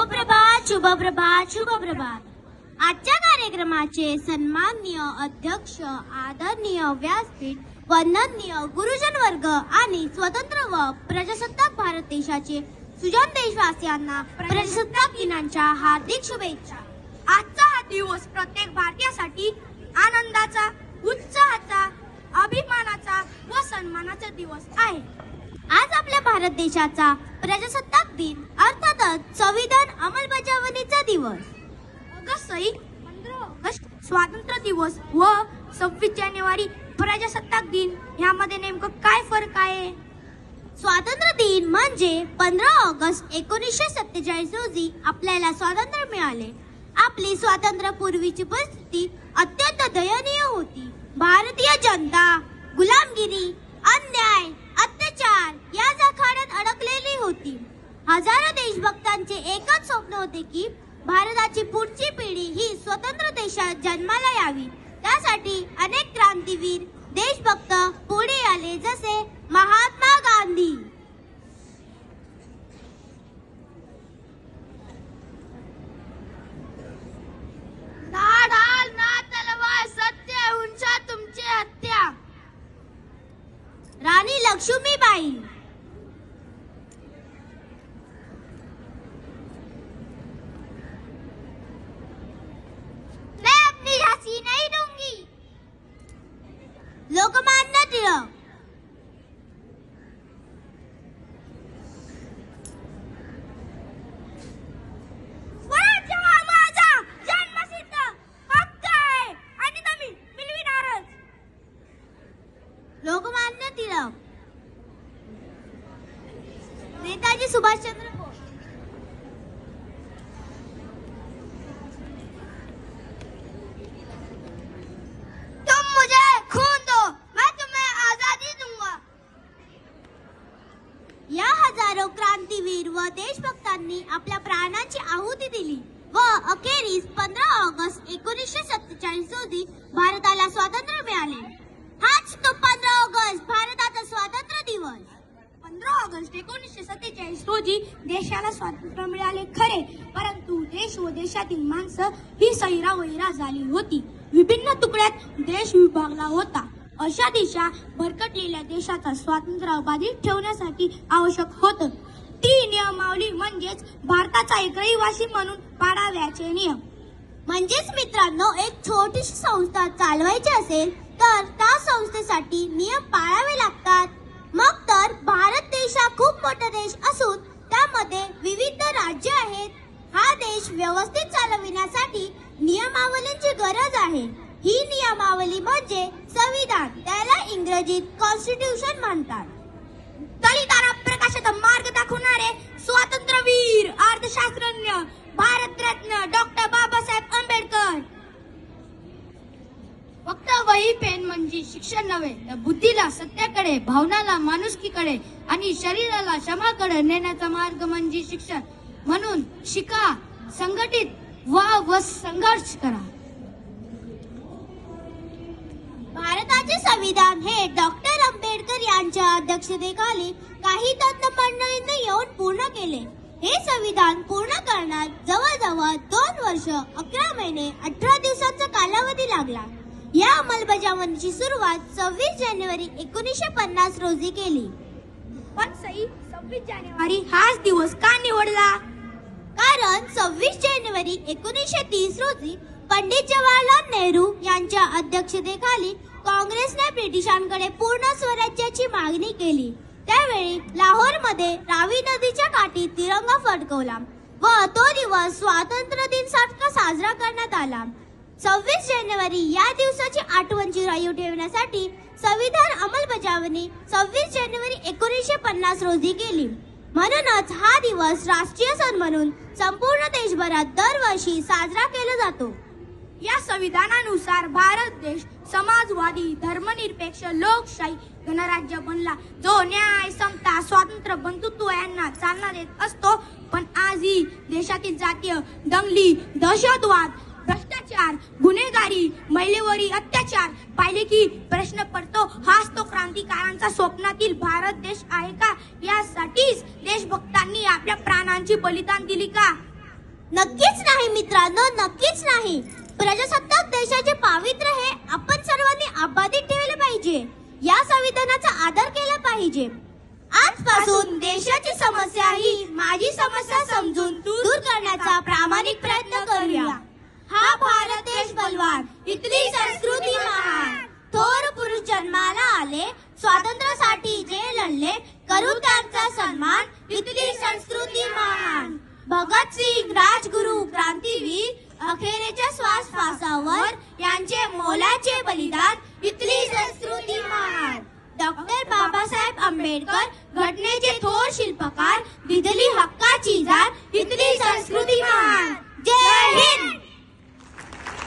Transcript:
शुभप्रभात शुभप्रभात शुभप्रभात. आजच्या कार्यक्रमाचे सन्माननीय अध्यक्ष, आदरणीय व्यासपीठ, वंदनीय गुरुजन वर्ग आणि स्वतंत्र व प्रजासत्ताक भारत देशाचे सुजाण देशवासियांना प्रजासत्ताक दिनाच्या हार्दिक शुभेच्छा. आजचा हा दिवस प्रत्येक भारतीयासाठी आनंदाचा, उत्साहाचा, अभिमानाचा व सन्मानाचा दिवस आहे. आज आपल्या भारत देशाचा प्रजासत्ताक दिन अर्थातच संविधान अंमलबजावणीचा दिवस. ऑगस्ट 15 ऑगस्ट स्वातंत्र्य दिवस व 26 जानेवारी प्रजासत्ताक दिन यामध्ये नेमकं काय फरक आहे? स्वातंत्र्य दिन म्हणजे 15 ऑगस्ट 1947 रोजी आपल्याला स्वातंत्र्य मिळाले. आपली स्वातंत्र्यापूर्वीची परिस्थिती अत्यंत दयनीय होती. भारतीय जनता गुलामगिरी, अन्याय, अत्याचार या जाळ्यात अडकलेली होती. हजारो देशभक्तांचे एकच स्वप्न होते की भारताची पुढची पिढी ही स्वतंत्र देशात जन्माला यावी. त्यासाठी अनेक क्रांतीवीर, देशभक्त पुढे आले, जसे महात्मा गांधी. ना ढाल ना तलवार, सत्य उंचा तुमचे हत्या. राणी लक्ष्मीबाई. मैं अपनी झांसी नहीं दूंगी. लोकमान्य टिळक. स्वराज्य हा माझा जन्मसिद्ध हक्क आहे आणि तो मी मिळविणारच. लोकमान्य टिळक. नेताजी सुभाषचंद्र बोस. तुम मुझे खून दो, मैं तुम्हें आजादी दूंगा. या हजारो क्रांतीवीर व देशभक्तांनी आपल्या प्राणांची आहुती दिली व अखेरीस 15 ऑगस्ट 1947 रोजी भारताला स्वातंत्र्य मिळाले. हाच तो 15 ऑगस्ट भारताचा स्वातंत्र्य दिवस. 15 ऑगस्ट 1947 रोजी देशाला स्वातंत्र्य मिळाले खरे, परंतु देश व देशातील माणसं ही सैरावैरा झाली होती. विभिन्न तुकड्यात देश विभागला होता. अशा दिशा भरकटलेल्या देशाचा स्वातंत्र्य बाधित ठेवण्यासाठी आवश्यक होतं ती नियमावली म्हणजेच भारताचा एक रहिवासी म्हणून पाडाव्याचे नियम. म्हणजेच मित्रांनो, एक छोटीशी संस्था चालवायची असेल तर त्या संस्थेसाठी नियम पाळावे लागतात. मग तर भारत देश हा खूप मोठा देश असून त्यामध्ये विविध राज्य आहेत. हा देश व्यवस्थित चालविण्यासाठी नियमावलींची गरज आहे. ही नियमावली म्हणजे संविधान, त्याला इंग्रजीत कॉन्स्टिट्यूशन म्हणतात. दलितांना प्रकाशाचा मार्ग दाखवणारे स्वातंत्र्यवीर, अर्थशास्त्रज्ञ, भारतरत्न डॉक्टर बाबासाहेब आंबेडकर. फक्त वही पेन म्हणजे शिक्षण नव्हे, तर बुद्धीला सत्याकडे, भावनाला माणुसकीकडे आणि शरीराला क्षमाकडे नेण्याचा मार्ग म्हणजे शिक्षण. म्हणून शिका, संघटित व्हा व संघर्ष करा. भारताचे संविधान हे डॉक्टर आंबेडकर यांच्या अध्यक्षतेखाली काही तज्ञ मंडळींनी येऊन पूर्ण केले. हे संविधान पूर्ण करण्यात जवळजवळ 2 वर्ष 11 महिने 18 दिवसांचा कालावधी लागला. या अंमलबजावणीची सुरुवात 26 जानेवारी 1950 रोजी केली. पण 26 जानेवारी हाच दिवस का निवडला? कारण 26 जानेवारी 1930 रोजी पंडित जवाहरलाल नेहरू यांच्या अध्यक्षतेखाली काँग्रेसने ब्रिटिशांकडे पूर्ण स्वराज्याची मागणी केली. त्यावेळी लाहोरमध्ये रावी नदीच्या काठी तिरंगा फडकवला व तो दिवस स्वातंत्र्य दिन सारखा साजरा करण्यात आला. 26 जानेवारी या दिवसाची आठवण चिरायू ठेवण्यासाठी संविधान अंमलबजावणी 26 जानेवारी 1950 रोजी केली. म्हणूनच हा दिवस राष्ट्रीय सण म्हणून संपूर्ण देशभरात दरवर्षी साजरा केला जातो. या संविधानानुसार भारत देश समाजवादी, धर्मनिरपेक्ष, लोकशाही गणराज्य बनला, जो न्याय, समता, स्वातंत्र्य, बंधुत्व यांना चालना देत असतो. पण आजही देशातील जातीय दंगली, दहशतवाद, भ्रष्टाचार, गुन्हेगारी, महिलेवरील अत्याचार पाहिले की प्रश्न पडतो, हाच तो क्रांतिकारांचा स्वप्नातील भारत देश आहे का? यासाठीच देशभक्तांनी आपल्या प्राणांची बलिदान दिली का? नक्कीच नाही मित्रांनो, नक्कीच नाही. प्रजासत्ताक देशाचे पावित्र्य हे आपण सर्वांनी अबाधित ठेवले पाहिजे. या संविधानाचा आदर केला पाहिजे. आजपासून देशाची समस्या ही माझी समस्या समजून दूर करण्याचा प्रामाणिक प्रयत्न करूया. हा भारत देश बलवान, इथली संस्कृती महान. थोर पुरुष जन्माला आले, स्वातंत्र्यासाठी जे लढले, करू त्यांचा सन्मान, इथली संस्कृती महान. भगतसिंग, राजगुरू, क्रांतीवीर, अखेरच्या श्वासावर यांचे मोलाचे बलिदान, इथली संस्कृती महान. डॉक्टर बाबासाहेब आंबेडकर घटनेचे थोर शिल्पकार, दिधली हक्काची जाण, इथली संस्कृती महान. जय हिंद.